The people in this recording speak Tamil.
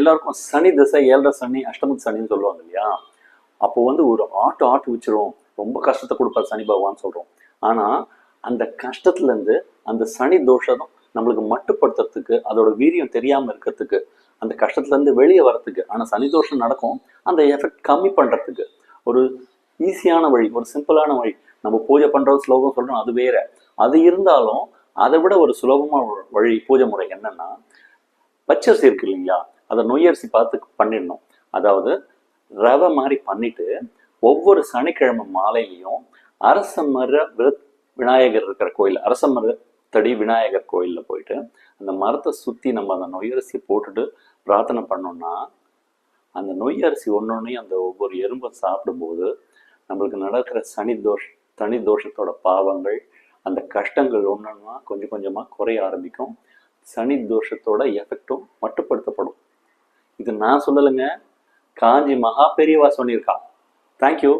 எல்லாருக்கும் சனி திசை, 7.5 சனி, அஷ்டமத்து சனின்னு சொல்லுவாங்க இல்லையா? அப்போ வந்து ஒரு ஆட்டு வச்சிரும், ரொம்ப கஷ்டத்தை கொடுப்பார் சனி பகவான் சொல்றோம். ஆனா அந்த கஷ்டத்துல இருந்து அந்த சனி தோஷம் நம்மளுக்கு மட்டுப்படுத்துறதுக்கு, அதோட வீரியம் தெரியாம இருக்கிறதுக்கு, அந்த கஷ்டத்துல இருந்து வெளியே வர்றதுக்கு, ஆனா சனி தோஷம் நடக்கும், அந்த எஃபெக்ட் கம்மி பண்றதுக்கு ஒரு ஈஸியான வழி, ஒரு சிம்பிளான வழி. நம்ம பூஜை பண்றது ஸ்லோகம் சொல்றோம், அது வேற. அது இருந்தாலும் அதை விட ஒரு சுலபமான வழி பூஜை முறை என்னன்னா, பச்சரிசி இருக்கு இல்லைங்களா, அதை நொய்யரிசி பார்த்து பண்ணிடணும். அதாவது ரவை மாதிரி பண்ணிட்டு ஒவ்வொரு சனிக்கிழமை மாலையிலையும் அரச மர விநாயகர் இருக்கிற கோயில், அரச மரத்தடி விநாயகர் கோயிலில் போயிட்டு அந்த மரத்தை சுற்றி நம்ம அந்த நொய்யரிசி போட்டுட்டு பிரார்த்தனை பண்ணோம்னா, அந்த நொய்யரிசி ஒன்னொன்னையும் அந்த ஒவ்வொரு எறும்பை சாப்பிடும்போது நம்மளுக்கு நடக்கிற சனி தோஷத்தோட பாவங்கள், அந்த கஷ்டங்கள் ஒன்றொன்னா கொஞ்சம் கொஞ்சமாக குறைய ஆரம்பிக்கும். சனி தோஷத்தோட எஃபெக்டும் மட்டுப்படுத்தப்படும். இது நான் சொல்லலைங்க, காஞ்சி மகா பெரியவா சொல்லியிருக்கா. தேங்க்யூ.